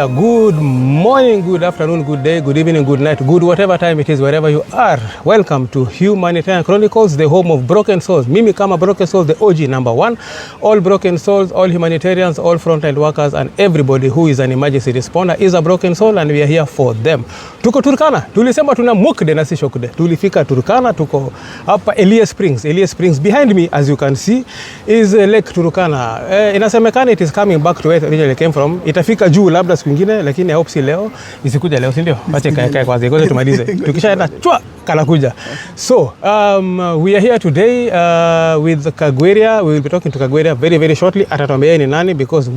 Kagwiria, good morning, good afternoon, good day, good evening, good night, good whatever time it is, wherever you are. Welcome to Humanitarian Chronicles, the home of broken souls. Mimi kama broken souls, the OG number one. All broken souls, all humanitarians, all frontline workers, and everybody who is an emergency responder is a broken soul, and we are here for them. Tuko Turkana, tulisema tuna mukde na si shokde. Tulifika Turkana, tuko hapa Elias Springs. Elias Springs behind me, as you can see, is Lake Turkana. Inasemekana it is coming back to where it originally came from. Itafika juu labda siku nyingine, lakini I hope si leo, isikuja leo, si ndio? Acha kae kwanza, ngoja tumalize. Tukishaenda chwa kanakuja. So, we are here today with Kagwiria. We will be talking to Kagwiria very shortly. Atatuambia ni nani because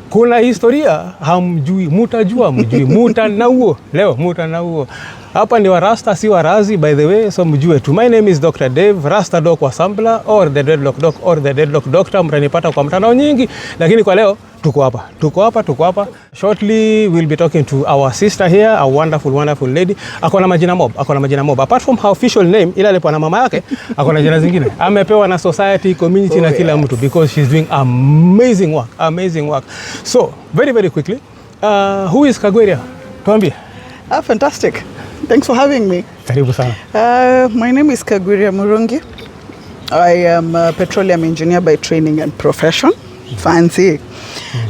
kuna historia hamjui, mutajua mjui, mutanauo. Leo mutanauo. Hapa ni wa Rasta si wa Razi, by the way, so mjue tu. My name is Dr. Dave, Rasta Doc wa Sampler or the Deadlock Doc or the Deadlock Doctor. Mtanipata kwa mtandao nyingi, lakini kwa leo tuko hapa. Shortly we'll be talking to our sister here, a wonderful lady. Akona majina mob. Apart from her official name, ila alipo na mama yake, akona jina zingine. Amepewa na society, community na kila mtu because she's doing amazing work. So, very quickly, who is Kagwiria? Tuambie. Fantastic. Thanks for having me. Karibu sana. My name is Kagwiria Murungi. I am a petroleum engineer by training and profession. Fancy.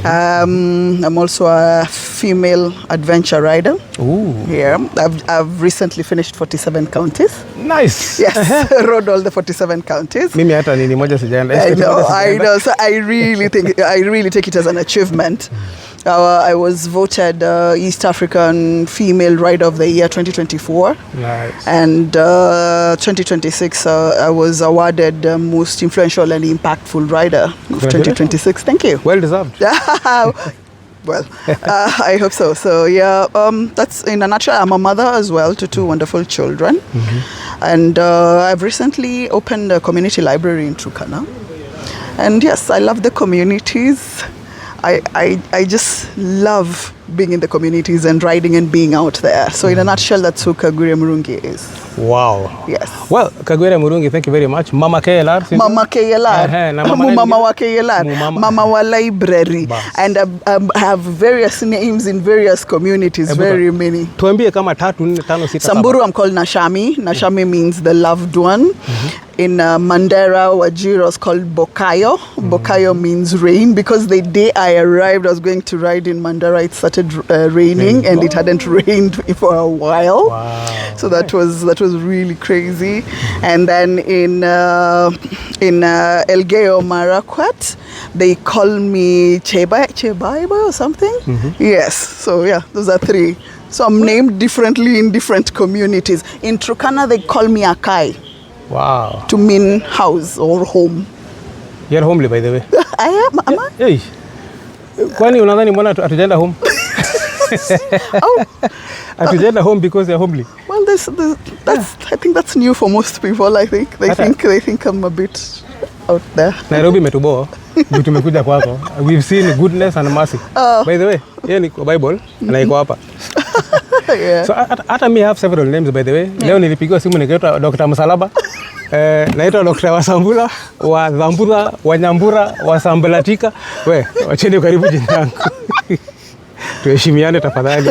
I'm also a female adventure rider. Ooh. Yeah. I've recently finished 47 counties. Nice. Yes. Rode all the 47 counties. Mimi hata nini moja sijaenda. I know. So I really take it as an achievement. I was voted East African Female Rider of the Year 2024. Nice. And 2026, I was awarded Most Influential and Impactful Rider of 2026. Thank you. Well deserved. Well, I hope so. So yeah, that's in a nutshell. I'm a mother as well to two wonderful children. Mm-hmm. And I've recently opened a community library in Turkana. And yes, I love the communities. I just love being in the communities and riding and being out there. So in a nutshell, that's who Kagwiria Murungi is. Wow. Yes. Well, Kagwiria Murungi, thank you very much. Mama KLR. Mama KLR. Mama wa KLR. Mama wa library. Bas. And I have various names in various communities, very many. Tuambie kama 3, 4, 5, 6. Samburu, I'm called Nashami. Nashami means the loved one. Mm-hmm. In Mandera, Wajir is called Bokayo. Mm-hmm. Bokayo means rain because the day I arrived, I was going to ride in Mandera. It started raining and it hadn't rained for a while. Wow. So that was really crazy. And then in Elgeyo Marakwet, they call me Chebaiba or something. Mm-hmm. Yes. So yeah, those are 3. So I'm named differently in different communities. In Turkana, they call me Akai. Wow. To mean house or home. You're homely, by the way. I am. Am I? Hey. Kwani unadhani mbona hatujaenda home? Oh. Hatujaenda home because you're homely. Well, I think that's new for most people. I think they think I'm a bit out there. Nairobi metuboa. Tumekuja kwako. We've seen goodness and mercy. By the way, hiyo ni Bible na iko hapa. Yeah. So hata me have several names, by the way. Leo nilipigiwa simu nikaitwa Dr. Msalaba. Naitwa Dr. Wasambula, wa Zambura, wa Nyambura, wa Sambalatika. Wacheni karibu jina yangu. Tuheshimiane tafadhali.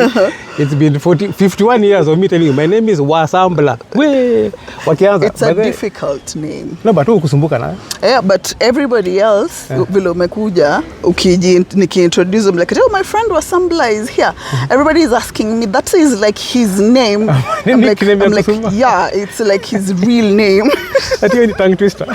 It's been 51 years of me telling you my name is Wasambla. Wakianza. It's a difficult name. No, but ukusumbuka na. Yeah, but everybody else vile umekuja nikiintroduce them like, oh, my friend Wasambla is here. Everybody is asking me, that is like his name. I'm like, yeah, it's like his real name. That is tongue twister.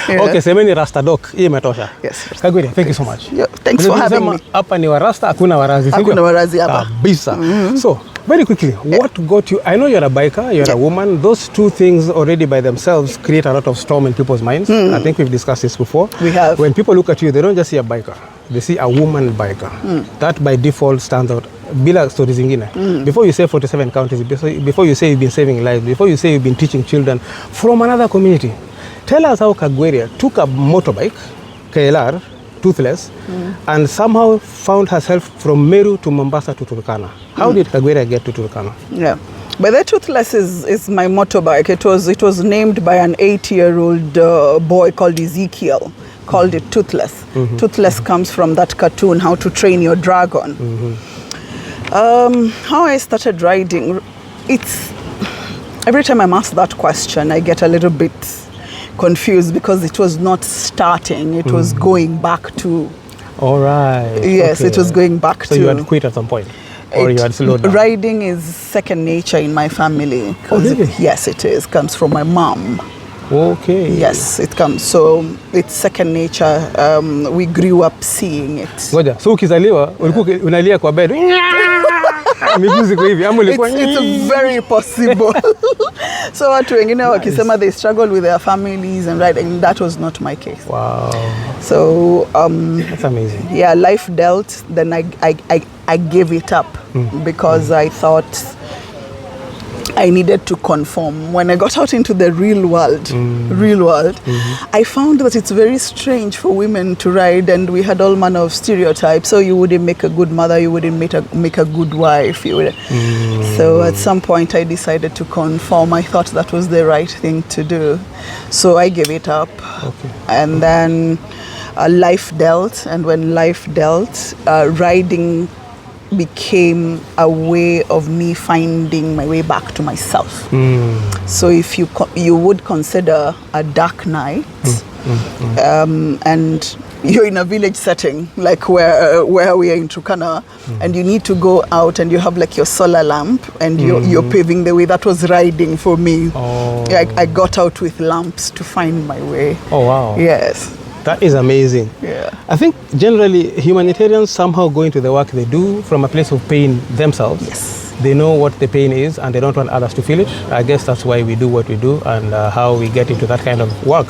Yeah. Okay, semeni Rasta Doc. Hii imetosha. Yes. Kagwiria, thank you so much. Yeah, thanks for having me. Hapa ni wa Rasta, hakuna warazi. Hakuna warazi hapa. Kabisa. So, very quickly, what got you? I know you're a biker, you're a woman. Those two things already by themselves create a lot of storm in people's minds. I think we've discussed this before. We have. When people look at you, they don't just see a biker. They see a woman biker. That by default stands out. Bila stories zingine. Before you say 47 counties, before you say you've been saving lives, before you say you've been teaching children from another community, tell us how Kagwiria took a motorbike, KLR, toothless, and somehow found herself from Meru to Mombasa to Turkana. How did Kagwiria get to Turkana? Yeah. But the toothless is my motorbike. It was named by an 8-year-old boy called Ezekiel. called it Toothless. Toothless comes from that cartoon, How to Train Your Dragon. How I started riding, it's every time I'm asked that question, I get a little bit confused because it was not starting, it was going back to. All right. Yes, okay. It was going back so to. So you had quit at some point? Or you had slowed down? Riding is second nature in my family. Oh, really? Yes, it is. Comes from my mom. Okay. Yes, it comes. So it's second nature. We grew up seeing it. Ngoja, so ukizaliwa ulikuwa unalia kwa bed. It's very possible. So watu wengine wakisema they struggle with their families and riding, that was not my case. Wow. So that's amazing. Yeah, life dealt, then I gave it up because I thought I needed to conform. When I got out into the real world, I found that it's very strange for women to ride, and we had all manner of stereotypes. So you wouldn't make a good mother, you wouldn't make a good wife. So at some point I decided to conform. I thought that was the right thing to do. So I gave it up. Okay. And then life dealt, and when life dealt, riding became a way of me finding my way back to myself. So if you would consider a dark night, and you're in a village setting, like where we are in Turkana, and you need to go out and you have like your solar lamp and you're paving the way. That was riding for me. Oh. I got out with lamps to find my way. Oh, wow. Yes. That is amazing. Yeah. I think generally humanitarians somehow go into the work they do from a place of pain themselves. Yes. They know what the pain is and they don't want others to feel it. I guess that's why we do what we do and how we get into that kind of work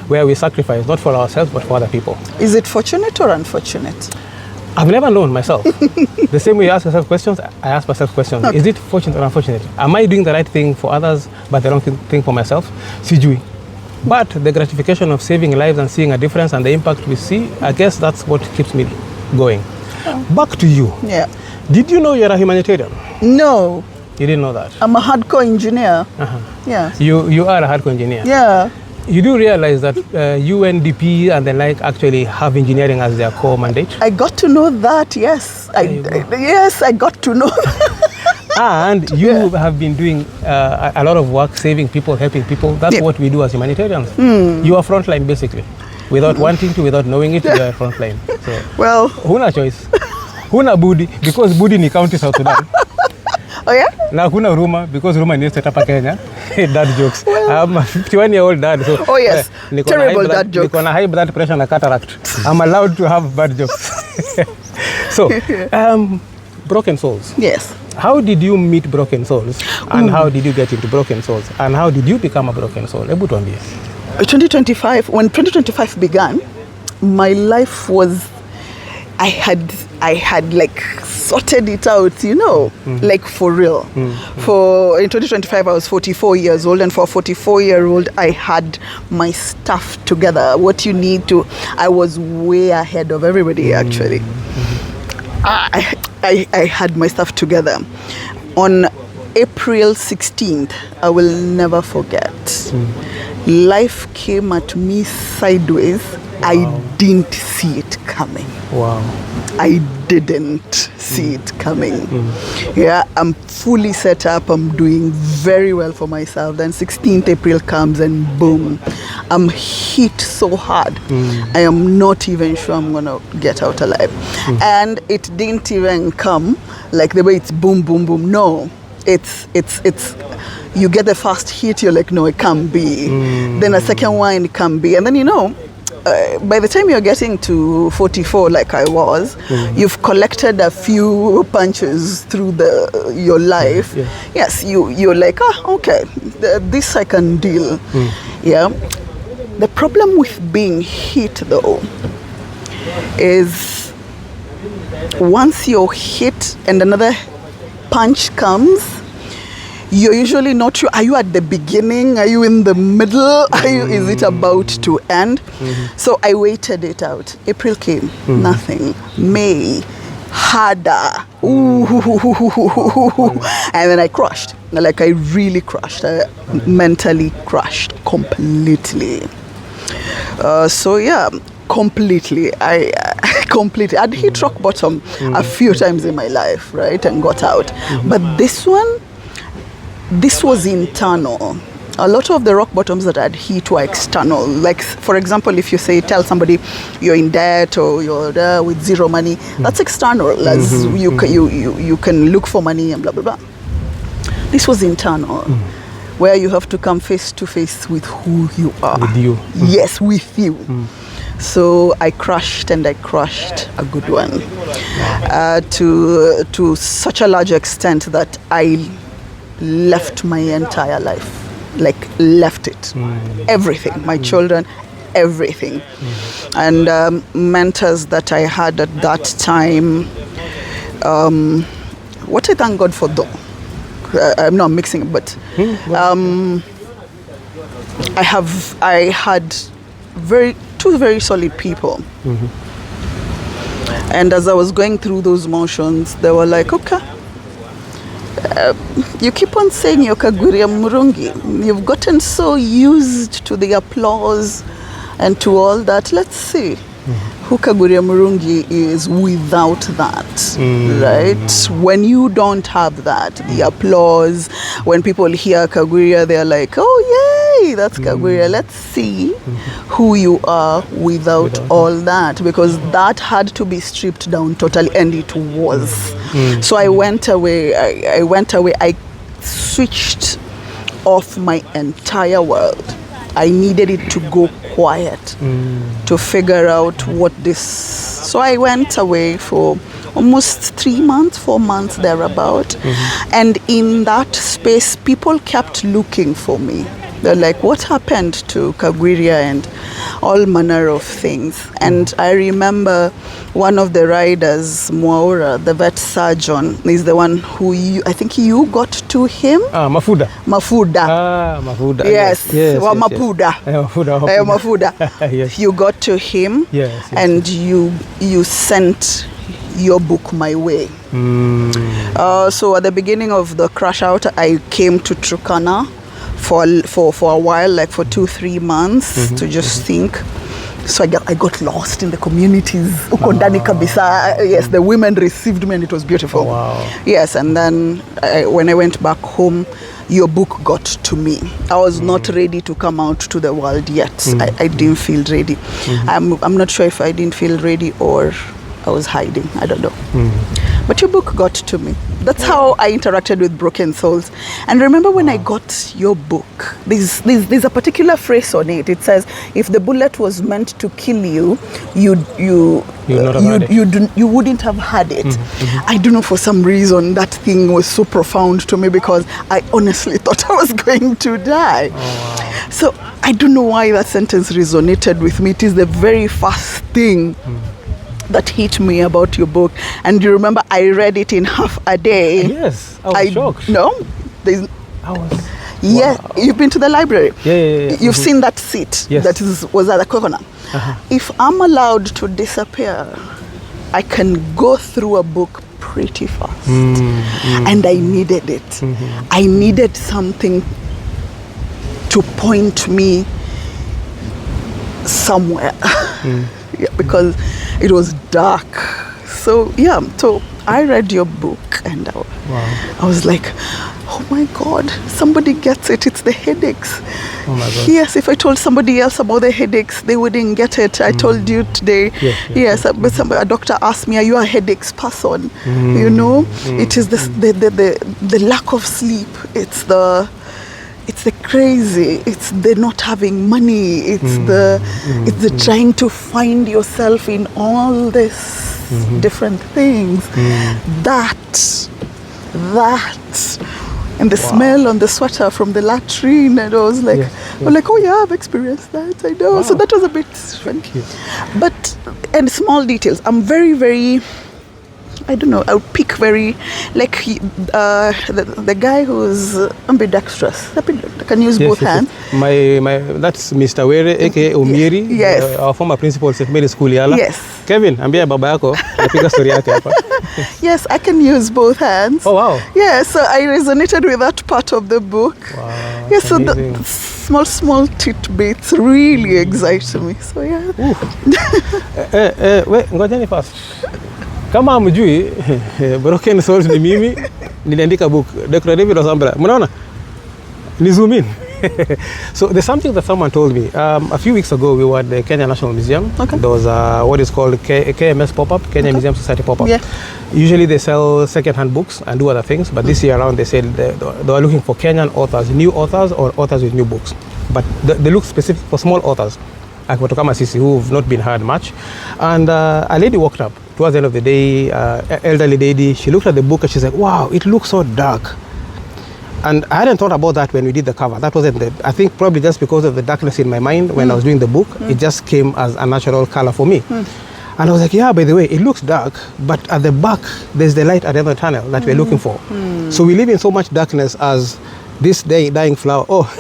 where we sacrifice not for ourselves but for other people. Is it fortunate or unfortunate? I've never known myself. The same way you ask yourself questions, I ask myself questions. Okay. Is it fortunate or unfortunate? Am I doing the right thing for others but the wrong thing for myself? Sijui. But the gratification of saving lives and seeing a difference and the impact we see, I guess that's what keeps me going. Oh. Back to you. Yeah. Did you know you're a humanitarian? No. You didn't know that? I'm a hardcore engineer. Yeah. You are a hardcore engineer? Yeah. You do realize that UNDP and the like actually have engineering as their core mandate? I got to know that, yes. Yes, I got to know that. And you have been doing a lot of work, saving people, helping people. That's what we do as humanitarians. You are frontline, basically. Without wanting to, without knowing it, you are frontline. So, well, huna choice. Huna budi, because budi ni county South Sudan. Oh yeah? Na huna Ruma, because Ruma ni set up Kenya. Dad jokes. Well, I'm a 51-year-old dad. So, oh yes, terrible dad jokes. Niko na high blood pressure and cataract. I'm allowed to have bad jokes. So, broken souls. Yes. How did you meet broken souls? And how did you get into broken souls? And how did you become a broken soul? 2025, when 2025 began, my life was, I had like sorted it out, like for real. In 2025, I was 44 years old, and for a 44-year-old, I had my stuff together. What you need to, I was way ahead of everybody, actually. I had my stuff together. On April 16th, I will never forget. Life came at me sideways. Wow. I didn't see it coming. Wow. I didn't see it coming. Yeah, I'm fully set up. I'm doing very well for myself. Then 16th April comes and boom, I'm hit so hard. I am not even sure I'm gonna get out alive. And it didn't even come like the way it's boom, boom, boom. No, it's you get the first hit, you're like, no, it can't be. Then a second one, it can't be. And then, by the time you're getting to 44, like I was, you've collected a few punches through your life. Yes, you're like, okay, this I can deal. Yeah. The problem with being hit, though, is once you're hit and another punch comes, you're usually not sure. Are you at the beginning? Are you in the middle? Is it about to end? So I waited it out. April came, nothing. May, harder. And then I crushed. Like I really crushed. I mentally crushed completely. So yeah, Completely. Completely. I'd hit rock bottom a few times in my life, right, and got out. But this was internal. A lot of the rock bottoms that I'd hit were external. Like, for example, if you tell somebody you're in debt or you're there with zero money, that's external. As you can look for money and blah, blah, blah. This was internal, where you have to come face to face with who you are. With you. Yes, with you. So I crushed, and I crushed a good one. To such a large extent that I left my entire life. Like, left it. Everything. My children, everything. And mentors that I had at that time, what I thank God for though, I'm not mixing it, but I had two very solid people. And as I was going through those motions, they were like, okay, you keep on saying you're Kagwiria Murungi. You've gotten so used to the applause and to all that. Let's see who Kagwiria Murungi is without that, right? When you don't have that, the applause, when people hear Kagwiria, they're like, oh, yay, that's Kagwiria. Let's see who you are without all that, because that had to be stripped down totally, and it was. So I went away. I switched off my entire world. I needed it to go quiet to figure out what this. So I went away for almost 3 months, 4 months thereabout. And in that space, people kept looking for me. They're like, what happened to Kagwiria, and all manner of things. And I remember one of the riders, Mwaura, the vet surgeon, is the one who I think you got to him. Mafuda. Mafuda. Yes. Mafuda. Mafuda. Yes. You got to him. Yes. And you sent your book my way. So at the beginning of the crash out, I came to Turkana for a while, like for 2-3 months, to just think. So I got lost in the communities. Yes, the women received me and it was beautiful. Wow. Yes, and then when I went back home, your book got to me. I was not ready to come out to the world yet. I didn't feel ready. I'm not sure if I didn't feel ready or I was hiding. I don't know. But your book got to me. That's how I interacted with Broken Souls. And remember when I got your book, there's a particular phrase on it. It says, if the bullet was meant to kill you, you wouldn't have had it. I don't know, for some reason that thing was so profound to me, because I honestly thought I was going to die. So I don't know why that sentence resonated with me. It is the very first thing that hit me about your book. And you remember I read it in half a day. Yes, I was shocked. No, yeah, wow. You've been to the library. Yeah. You've seen that seat. Yes. That was at the Turkana. If I'm allowed to disappear, I can go through a book pretty fast. And I needed it. I needed something to point me somewhere. Yeah, because it was dark. So I read your book and I was like, oh my God, somebody gets it. It's the headaches. Oh my God. Yes, if I told somebody else about the headaches, they wouldn't get it. I told you today. Yes, but a doctor asked me, are you a headaches person? You know, it is the lack of sleep. It's the crazy, it's the not having money, it's the trying to find yourself in all this different things. That and the smell on the sweater from the latrine, and I was like, oh yeah, I've experienced that, I know. Wow. So that was a bit funky. But, and small details, I'm very, very, I don't know, I would pick very, like the guy who's ambidextrous. Can use both hands. That's Mr. Were, aka Omieri, yes. Our former principal at St. Mary's School Yala. Yes. Kevin, ambia baba yako, napiga story yake hapa. Yes, I can use both hands. Oh wow. Yeah, so I resonated with that part of the book. Wow. Yeah, so the small tidbits really excite me. So yeah. Ngojeni first. Kama hamjui, Broken Souls ni mimi, niliandika book, Dr. David Osambra. Mnaona? Ni zoom in. So there's something that someone told me. A few weeks ago, we were at the Kenya National Museum. Okay. There was what is called KMS pop-up, Kenya Museum Society pop-up. Yeah. Usually they sell second-hand books and do other things, but this year around they said they were looking for Kenyan authors, new authors or authors with new books. But they look specific for small authors, like Turkana Sisi, who've not been heard much. And a lady walked up towards the end of the day, elderly lady. She looked at the book and she's like, wow, it looks so dark. And I hadn't thought about that when we did the cover. That wasn't I think probably just because of the darkness in my mind when I was doing the book, it just came as a natural color for me. And I was like, yeah, by the way, it looks dark, but at the back, there's the light at the end of the tunnel that we're looking for. So we live in so much darkness as this dying flower. Oh,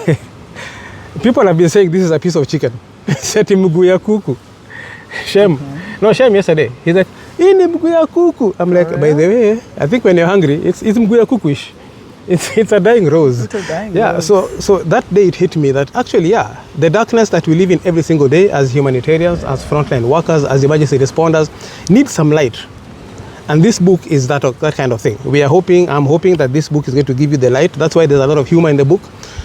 people have been saying this is a piece of chicken. Seti mguu ya kuku. Shem. No, Shem yesterday. He's like, ini mguu ya kuku. I'm like, by the way, I think when you're hungry, it's mguu ya kuku-ish. It's a dying rose. It's a dying rose. So that day it hit me that actually, yeah, the darkness that we live in every single day as humanitarians, as frontline workers, as emergency responders, needs some light. And this book is that kind of thing. I'm hoping that this book is going to give you the light. That's why there's a lot of humor in the book,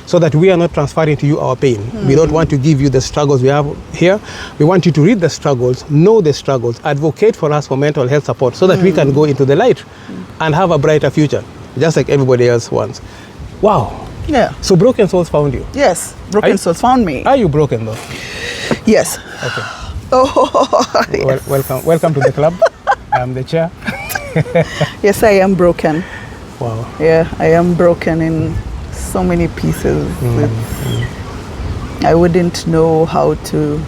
so that we are not transferring to you our pain. We don't want to give you the struggles we have here. We want you to read the struggles, know the struggles, advocate for us for mental health support, so that we can go into the light and have a brighter future, just like everybody else wants. Wow. Yeah. So Broken Souls found you? Yes, Broken Souls found me. Are you broken though? Yes. Okay. Oh, yes. Welcome to the club. I'm the chair. Yes, I am broken. Wow. Yeah, I am broken in so many pieces. I wouldn't know how to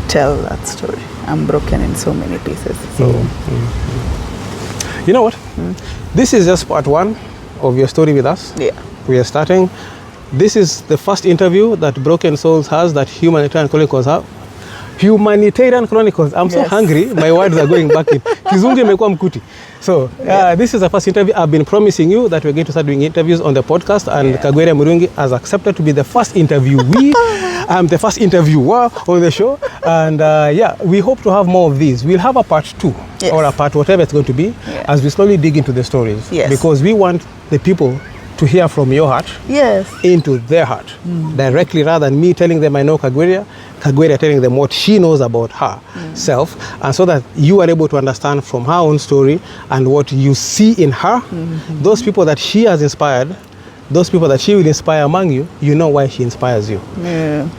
tell that story. I'm broken in so many pieces. So, you know what? This is just part one of your story with us. Yeah. We are starting. This is the first interview that Broken Souls has, that Humanitarian Chronicles have. Humanitarian Chronicles. I'm so hungry. My words are going back in. Kizungu imekuwa mkuti. So this is the first interview. I've been promising you that we're going to start doing interviews on the podcast, and Kagwiria Murungi has accepted to be the first interviewee. I'm the first interviewer on the show. And we hope to have more of these. We'll have a part 2 or a part whatever it's going to be as we slowly dig into the stories. Because we want the people to hear from your heart into their heart directly, rather than me telling them I know Kagwiria telling them what she knows about herself, and so that you are able to understand from her own story and what you see in her, those people that she has inspired, those people that she will inspire among you, you know why she inspires you.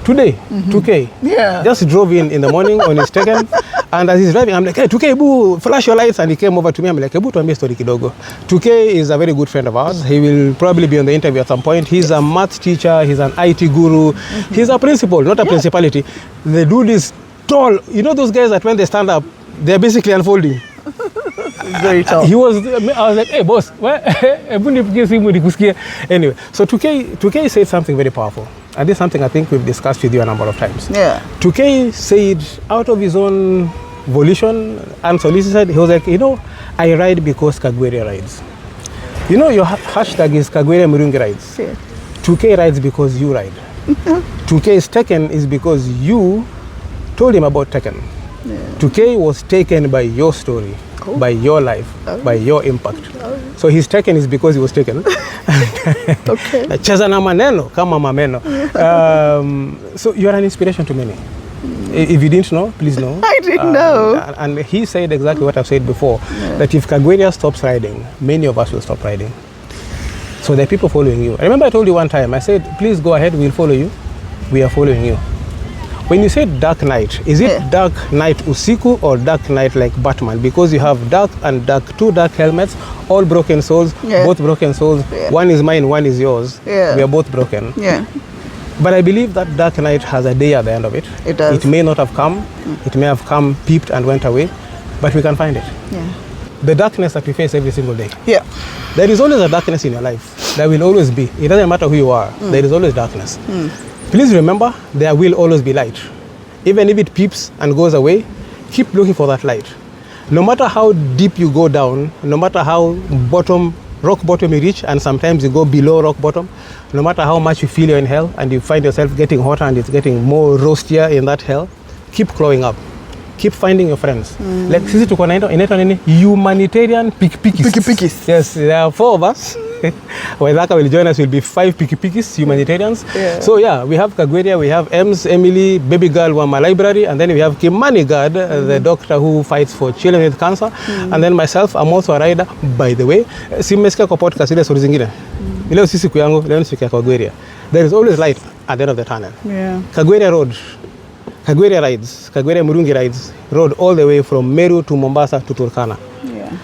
Today, 2K just drove in the morning on his Turkana, and as he's driving, I'm like, hey, 2K, boo, flash your lights, and he came over to me. I'm like, hey, boo, tuambie story kidogo. 2K is a very good friend of ours. He will probably be on the interview at some point. He's a math teacher, he's an IT guru, he's a principal, not a principality. The dude is tall. You know those guys that when they stand up, they're basically unfolding. Very tall. I was like, hey, boss, anyway, so 2K said something very powerful. And this is something I think we've discussed with you a number of times. 2K said, out of his own volition, unsolicited, he was like, you know, I ride because Kagwiria rides. You know, your hashtag is Kagwiria Murungi rides. 2K rides because you ride. 2K's taken is because you told him about taken. 2K was taken by your story, by your life, by your impact. So his taken is because he was taken. Cheza na maneno kama mameno. So you are an inspiration to many. If you didn't know, please know. I didn't know. And he said exactly what I've said before, that if Kagwiria stops riding, many of us will stop riding. So there are people following you. I remember I told you one time, I said, please go ahead, we'll follow you. We are following you. When you say dark night, is it dark night usiku or dark night like Batman? Because you have dark and dark, 2 dark helmets, all broken souls, both broken souls. One is mine, one is yours. We are both broken. But I believe that dark night has a day at the end of it. It does. It may not have come. It may have come, peeped and went away, but we can find it. the darkness that we face every single day. Yeah. There is always a darkness in your life. There will always be. It doesn't matter who you are. There is always darkness. Please remember, there will always be light. Even if it peeps and goes away, keep looking for that light. No matter how deep you go down, no matter how rock bottom you reach, and sometimes you go below rock bottom, no matter how much you feel you're in hell and you find yourself getting hotter and it's getting more roastier in that hell, keep clawing up. Keep finding your friends. Like sisi tuko na inaitwa nini? Humanitarian pikipikis. Yes, there are 4 of us. Waithaka will join us, will be 5 pikipikis, humanitarians. Yeah. So yeah, we have Kagwiria, we have Ems, Emily, baby girl from my library, and then we have Kimani God, the doctor who fights for children with cancer. And then myself, I'm also a rider, by the way. Si mmesikia kwa podcast ile stories zingine. Leo si siku yangu, leo ni siku ya Kagwiria. There is always light at the end of the tunnel. Yeah. Kagwiria Road. Kagwiria Murungi rides road all the way from Meru to Mombasa to Turkana. Yeah.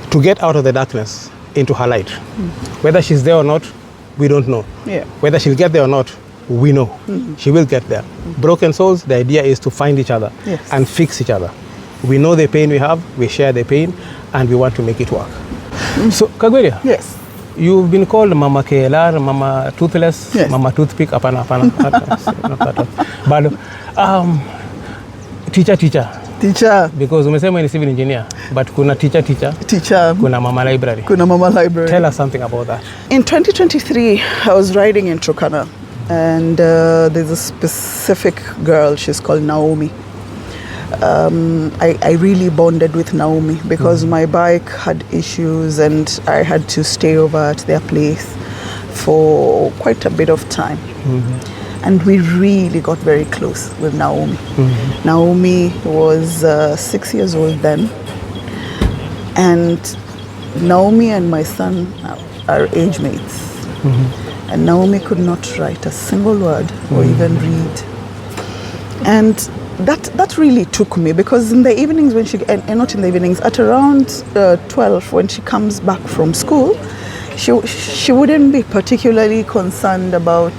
To get out of the darkness into her light. Whether she's there or not, we don't know. Yeah. Whether she'll get there or not, we know. She will get there. Broken souls, the idea is to find each other and fix each other. We know the pain we have, we share the pain, and we want to make it work. So, Kagwiria. Yes. You've been called Mama KLR, Mama Toothless, Mama Toothpick, apana. Not that one. But teacher. Because umesema ni civil engineer, but kuna teacher. Kuna Mama Library. Tell us something about that. In 2023, I was riding in Turkana, and there's a specific girl, she's called Naomi. I really bonded with Naomi because my bike had issues and I had to stay over at their place for quite a bit of time. And we really got very close with Naomi. Naomi was 6 years old then. And Naomi and my son are age mates. And Naomi could not write a single word or even read. And that really took me, because in the evenings when and not in the evenings, at around 12 when she comes back from school, she wouldn't be particularly concerned about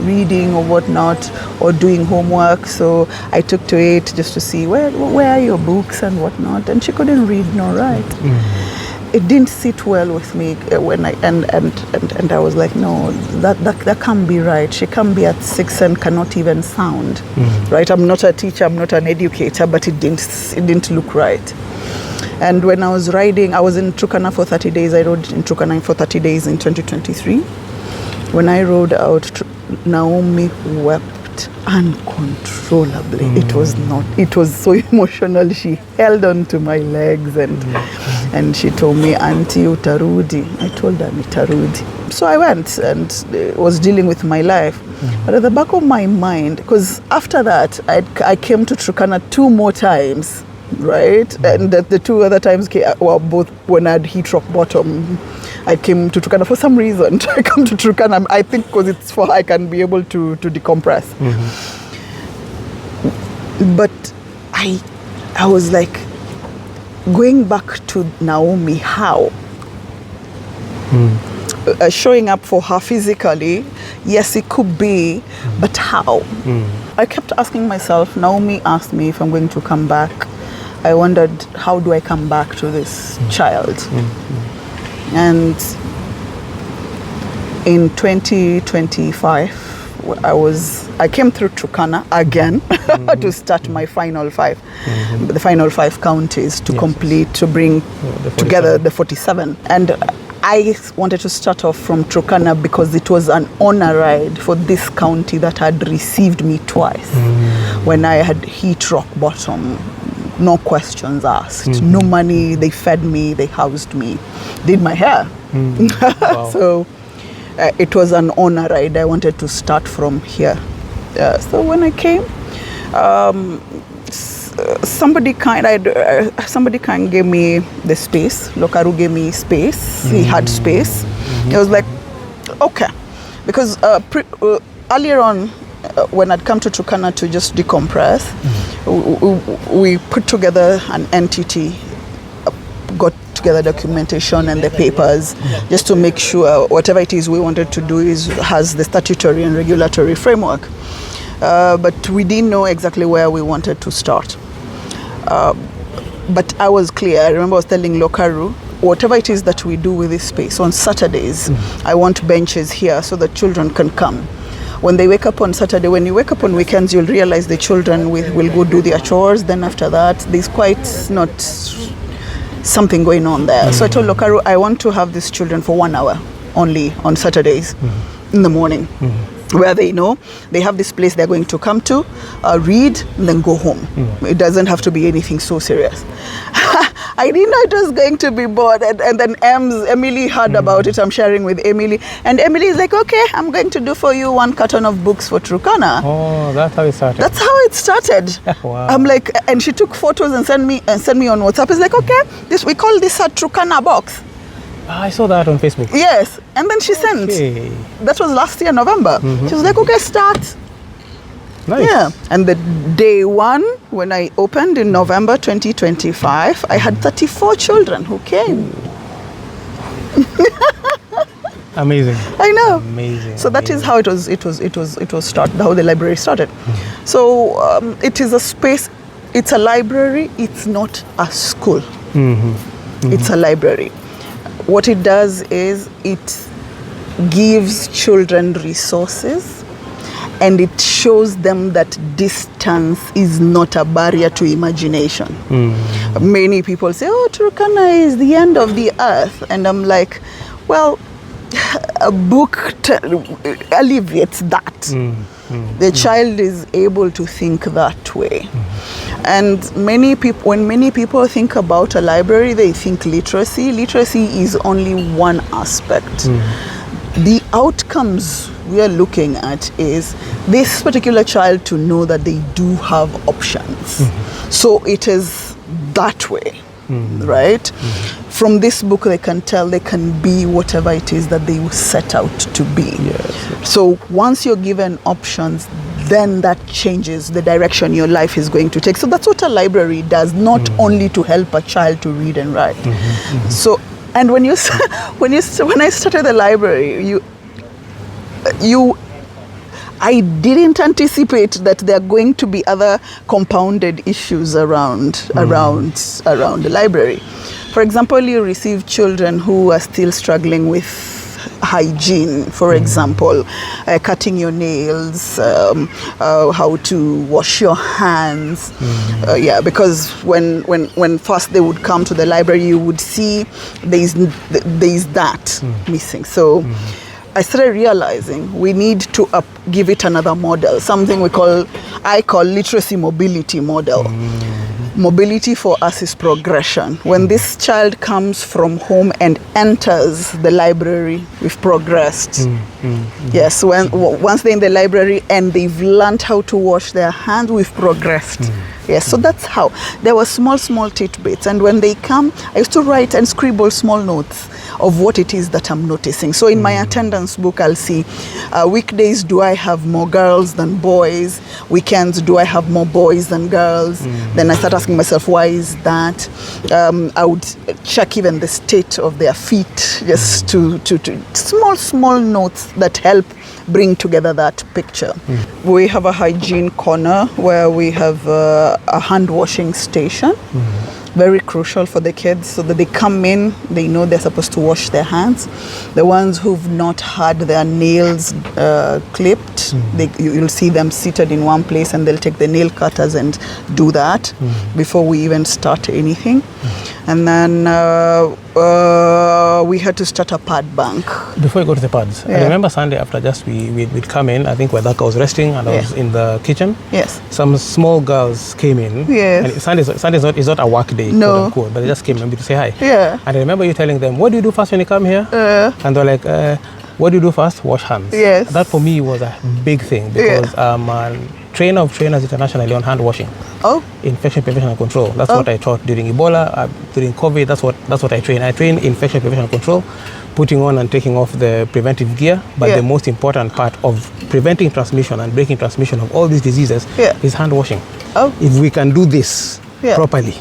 reading or whatnot or doing homework. So I took to it just to see where are your books and whatnot, and she couldn't read nor write. It didn't sit well with me when and I was like, no, that can't be right. She can't be at 6 and cannot even sound right. I'm not a teacher, I'm not an educator, but it didn't look right. And when I was riding, I was in Turkana for 30 days. I rode in Turkana for 30 days in 2023. When I rode out, Naomi wept uncontrollably. It was so emotional. She held on to my legs and she told me, Auntie, utarudi. I told her, Nitarudi. So I went and was dealing with my life. But at the back of my mind, because after that, I came to Turkana 2 more times, right? And the 2 other times were both when I'd hit rock bottom. I came to Turkana for some reason. I come to Turkana, I think because it's for I can be able to decompress. But I was like, going back to Naomi, how? Showing up for her physically, yes, it could be, but how? I kept asking myself, Naomi asked me if I'm going to come back. I wondered, how do I come back to this child? And in 2025, I came through Turkana again to start my final 5, the final 5 counties to complete, to bring together the 47. And I wanted to start off from Turkana because it was an honor ride for this county that had received me twice. When I had hit rock bottom, no questions asked, no money, they fed me, they housed me, did my hair. Wow. So it was an honor ride. I wanted to start from here. So when I came, somebody kind gave me the space. Lokaru gave me space. He had space. It was like, okay, because earlier on, when I'd come to Turkana to just decompress, we put together an entity, got together documentation and the papers, just to make sure whatever it is we wanted to do has the statutory and regulatory framework. But we didn't know exactly where we wanted to start. but I was clear. I remember I was telling Lokaru, whatever it is that we do with this space, on Saturdays, I want benches here so that children can come. When they wake up on Saturday, when you wake up on weekends, you'll realize the children will go do their chores. Then after that, there's quite not something going on there. So I told Lokaru, I want to have these children for 1 hour only on Saturdays in the morning, where they know they have this place they're going to come to, read, and then go home. It doesn't have to be anything so serious. I didn't know it was going to be bored, and then Emily heard about it. I'm sharing with Emily, and Emily is like, okay, I'm going to do for you 1 carton of books for Turkana. Oh, that's how it started. That's how it started. Wow. I'm like, and she took photos and sent me on WhatsApp. It's like, okay, we call this a Turkana box. I saw that on Facebook. Yes, and then she sent. That was last year, November. She was like, okay, start. Nice. Yeah, and the day one, when I opened in November 2025, I had 34 children who came. Amazing. I know. Amazing. So that is how it was started, how the library started. So it is a space, it's a library, it's not a school. It's a library. What it does is it gives children resources, and it shows them that distance is not a barrier to imagination. Many people say, oh, Turkana is the end of the earth. And I'm like, well, a book alleviates that. The child is able to think that way. And when many people think about a library, they think literacy. Literacy is only one aspect. The outcomes we are looking at is this particular child to know that they do have options. So it is that way, right? From this book, they can tell they can be whatever it is that they set out to be. So once you're given options, then that changes the direction your life is going to take. So that's what a library does, not only to help a child to read and write. So, and when I started the library, I didn't anticipate that there are going to be other compounded issues around the library. For example, you receive children who are still struggling with hygiene, for example, cutting your nails, how to wash your hands. Because when first they would come to the library, you would see there's that missing. So I started realizing we need to give it another model, something I call literacy mobility model. Mobility for us is progression. When this child comes from home and enters the library, we've progressed. Yes, once they're in the library and they've learned how to wash their hands, we've progressed. Yes, so that's how. There were small tidbits, and when they come, I used to write and scribble small notes of what it is that I'm noticing. So in my attendance book, I'll see weekdays, do I have more girls than boys? Weekends, do I have more boys than girls? Then I start asking myself, why is that? I would check even the state of their feet, just to small notes that help bring together that picture. We have a hygiene corner where we have a hand washing station. Very crucial for the kids, so that they come in, they know they're supposed to wash their hands. The ones who've not had their nails clipped, you'll see them seated in one place, and they'll take the nail cutters and do that before we even start anything. And then we had to start a pad bank. Before you go to the pads, I remember Sunday after we'd come in, I think Wadaka was resting and I was in the kitchen. Yes. Some small girls came in. Yes. And Sunday is not a work day, no. quote unquote, but they just came maybe to say hi. Yeah. And I remember you telling them, what do you do first when you come here? And they're like, what do you do first? Wash hands. Yes. That for me was a big thing, because I'm a trainer of trainers internationally on hand washing. Infection prevention and control. That's what I taught during Ebola, during COVID. That's what I train. I train infection prevention and control, putting on and taking off the preventive gear. But the most important part of preventing transmission and breaking transmission of all these diseases is hand washing. If we can do this properly,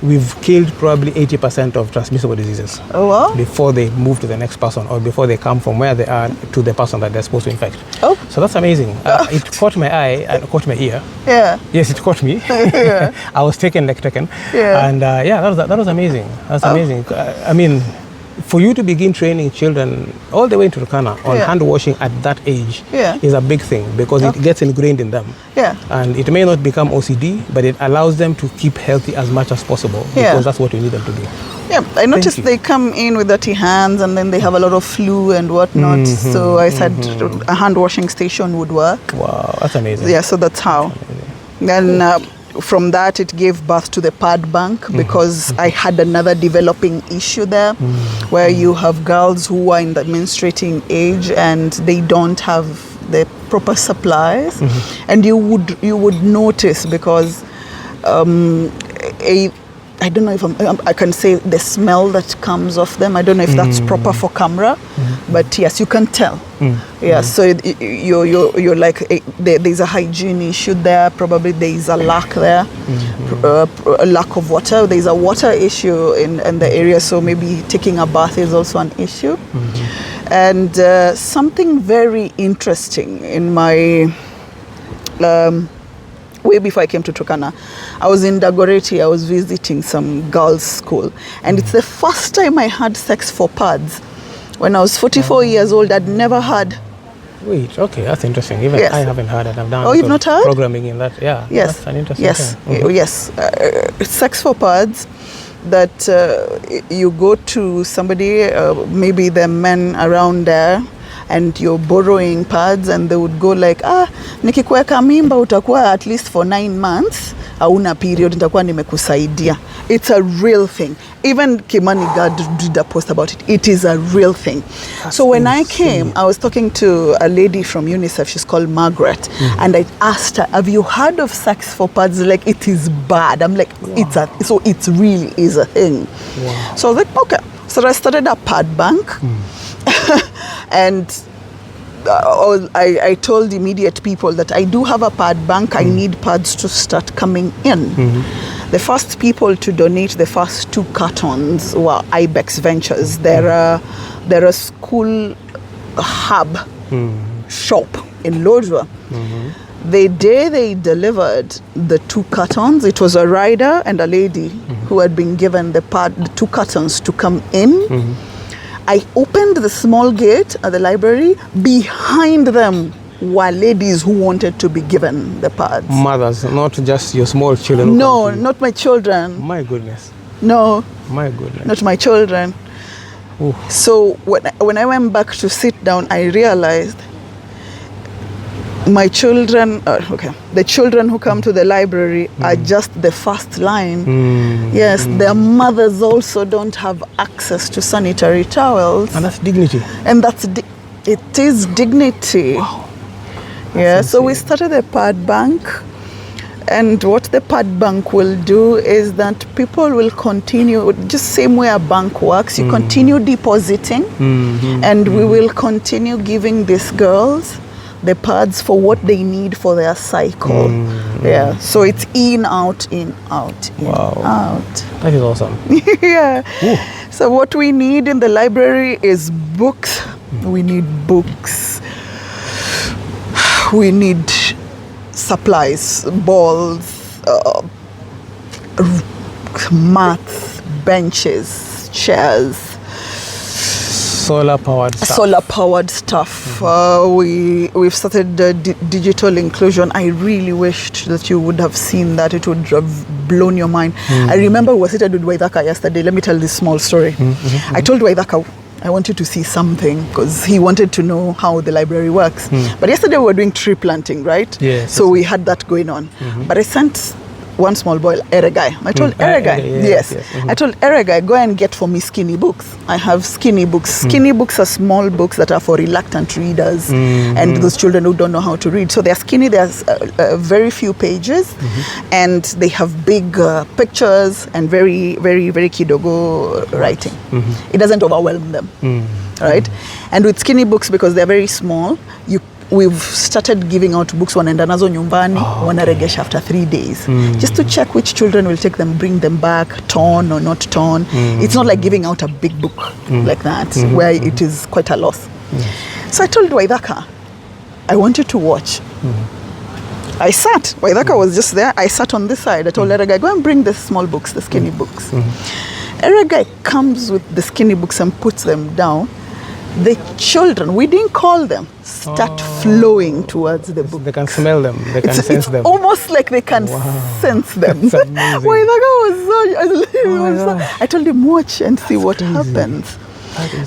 we've killed probably 80% of transmissible diseases. Oh, wow. Before they move to the next person, or before they come from where they are to the person that they're supposed to infect. Oh. So that's amazing. It caught my eye and caught my ear. Yeah. Yes, it caught me. Yeah. I was taken. Yeah. And that was amazing. That's amazing. I mean, for you to begin training children all the way to Turkana on hand washing at that age is a big thing, because it gets ingrained in them. Yeah. And it may not become OCD, but it allows them to keep healthy as much as possible, because that's what you need them to do. Yeah, I noticed they come in with dirty hands and then they have a lot of flu and whatnot. So I said a hand washing station would work. Wow, that's amazing. Yeah, so that's how. Then from that, it gave birth to the pad bank, because I had another developing issue there, where you have girls who are in the menstruating age and they don't have the proper supplies, and you would notice, because I don't know if I can say the smell that comes off them. I don't know if that's proper for camera, but yes, you can tell. Yeah, so you're like, there's a hygiene issue there. Probably there is a lack there, a lack of water. There's a water issue in the area, so maybe taking a bath is also an issue. And something very interesting in my way before I came to Turkana, I was in Dagoretti. I was visiting some girls' school, and it's the first time I had sex for pads. When I was 44 years old, I'd never had. Wait, okay, that's interesting. Even I haven't heard it. I've done you've not heard? Programming in that. Yeah, yes, that's an interesting thing. thing. Yes, sex for pads. That you go to somebody, maybe the men around there, and you're borrowing pads, and they would go like, nikikuweka mimba utakuwa at least for 9 months, hauna period, nitakuwa nimekusaidia. It's a real thing. Even Kimani God did a post about it. It is a real thing. So when I came, I was talking to a lady from UNICEF. She's called Margaret, and I asked her, "Have you heard of sex for pads? Like, it is bad." I'm like, so it really is a thing. Wow. So I was like, okay. So I started a pad bank. And I told immediate people that I do have a pad bank. I need pads to start coming in. The first people to donate the first 2 cartons were Ibex Ventures. They're a school hub shop in Lodwar. The day they delivered the 2 cartons, it was a rider and a lady who had been given the 2 cartons to come in. I opened the small gate at the library. Behind them were ladies who wanted to be given the pads. Mothers, not just your small children. No, not my children. My goodness. No. My goodness. Not my children. Ooh. So when I went back to sit down, I realized my children, the children who come to the library are just the first line. Yes, their mothers also don't have access to sanitary towels. And that's dignity. And it is dignity. Wow. Yeah, so we started a pad bank. And what the pad bank will do is that people will continue, just same way a bank works, you continue depositing, and we will continue giving these girls the pads for what they need for their cycle. Yeah, so it's in, out, in, out, in, out. That is awesome. Yeah. Ooh. So what we need in the library is books. We need books. We need supplies, balls, mats, benches, chairs. Solar-powered stuff. We've started digital inclusion. I really wished that you would have seen that. It would have blown your mind. I remember we were sitting with Waithaka yesterday. Let me tell this small story. I told Waithaka, I wanted to see something, because he wanted to know how the library works. But yesterday we were doing tree planting, right? Yes. So we had that going on. But I sent one small boy, Eregai. I told Eregai, yes. I told Eregai, go and get for me skinny books. I have skinny books. Skinny books are small books that are for reluctant readers and those children who don't know how to read. So they're skinny, there's very few pages, and they have big pictures and very, very, very kidogo writing. It doesn't overwhelm them, right? And with skinny books, because they're very small, we've started giving out books, wanaenda nazo nyumbani, wanaregesha after 3 days, just to check which children will take them, bring them back, torn or not torn. It's not like giving out a big book like that, where it is quite a loss. So I told Waithaka, I want you to watch. I sat, Waithaka was just there, I sat on this side. I told Eragai, go and bring the small books, the skinny books. Eragai comes with the skinny books and puts them down. The children, we didn't call them, start flowing towards the book. They can smell them, they can sense them. Almost like they can sense them. That's amazing. I told him, watch and see what happens.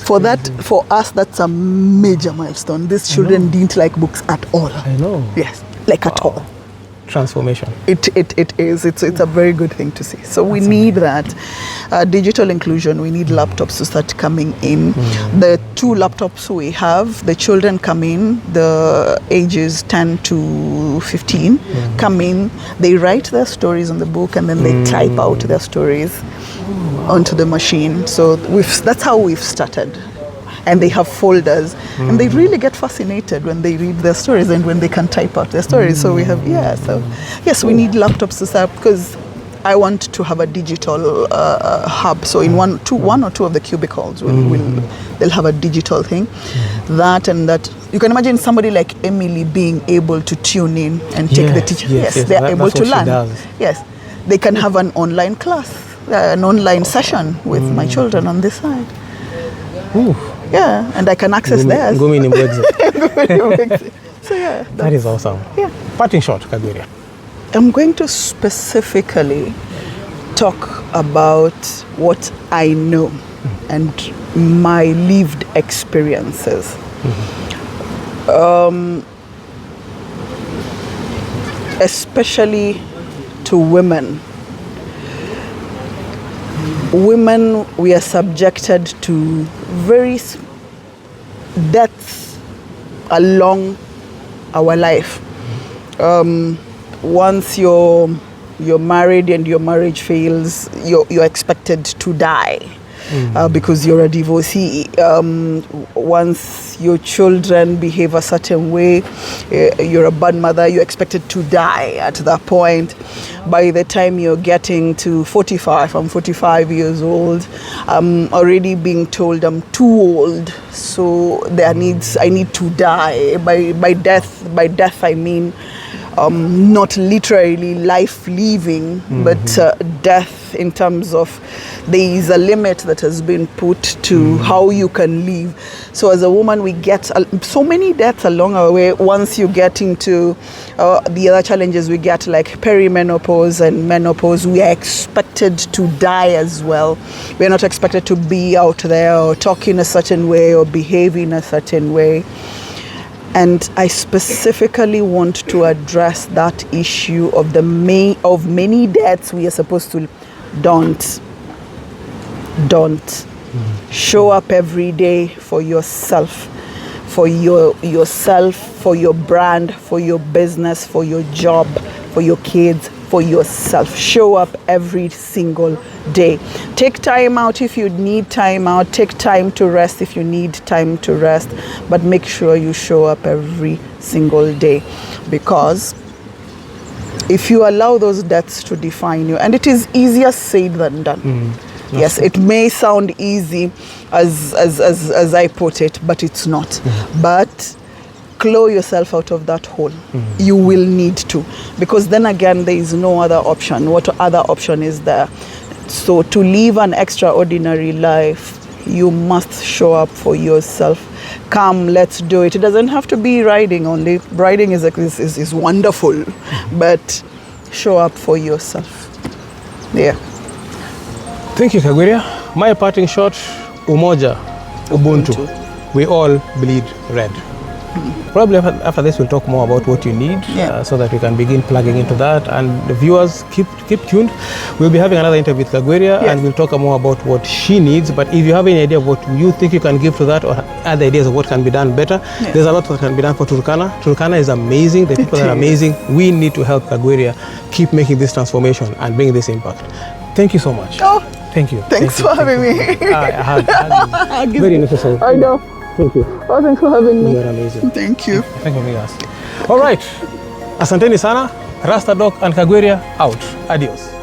For us, that's a major milestone. These children didn't like books at all. I know. Yes, like at all. Transformation. It is. It's a very good thing to see. So we need that. Digital inclusion, we need laptops to start coming in. The 2 laptops we have, the children come in, the ages 10 to 15 come in, they write their stories on the book and then they type out their stories onto the machine. So that's how we've started. And they have folders, and they really get fascinated when they read their stories and when they can type out their stories. So we have, yes, we need laptops to start, because I want to have a digital hub. So in one or two of the cubicles, they'll have a digital thing. That you can imagine somebody like Emily being able to tune in and take the teacher. Yes, they're able to learn. Yes, they can have an online class, an online session with my children on this side. Ooh. Yeah, and I can access theirs. So yeah, that is awesome. Yeah. Parting shot, Kagwiria. I'm going to specifically talk about what I know and my lived experiences. Especially to women. Women, we are subjected to very deaths along our life. Once you're married and your marriage fails, you're expected to die. Because you're a divorcee. Once your children behave a certain way, you're a bad mother, you're expected to die at that point. By the time you're getting to 45, I'm 45 years old, I'm already being told I'm too old, so I need to die. By death I mean not literally life leaving, but death in terms of there is a limit that has been put to how you can live. So as a woman, we get so many deaths along our way. Once you get into the other challenges we get, like perimenopause and menopause, we are expected to die as well. We are not expected to be out there or talk in a certain way or behave in a certain way. And I specifically want to address that issue of many deaths we are supposed to don't. Show up every day for yourself, for yourself, for your brand, for your business, for your job, for your kids, for yourself. Show up every single day. Take time out if you need time out. Take time to rest if you need time to rest. But make sure you show up every single day, because if you allow those deaths to define you, and it is easier said than done. Yes, it may sound easy as I put it, but it's not. But claw yourself out of that hole. You will need to, because then again there is no other option. What other option is there? So to live an extraordinary life, you must show up for yourself. Come, let's do it. It doesn't have to be riding only. Riding is wonderful, but show up for yourself. Yeah. Thank you, Kagwiria. My parting shot, Umoja, Ubuntu. We all bleed red. Probably after this we'll talk more about what you need, so that we can begin plugging into that. And the viewers, keep tuned. We'll be having another interview with Kagwiria, and we'll talk more about what she needs. But if you have any idea of what you think you can give to that, or other ideas of what can be done better, there's a lot that can be done for Turkana. Turkana is amazing. The people are amazing. We need to help Kagwiria keep making this transformation and bring this impact. Thank you so much. Thank you. Thanks for having me. Very necessary. I know. Thank you. Oh, thanks for having me. You are amazing. Thank you. Thank you for being us. All right. Asanteni sana. Rasta Doc and Kagwiria out. Adios.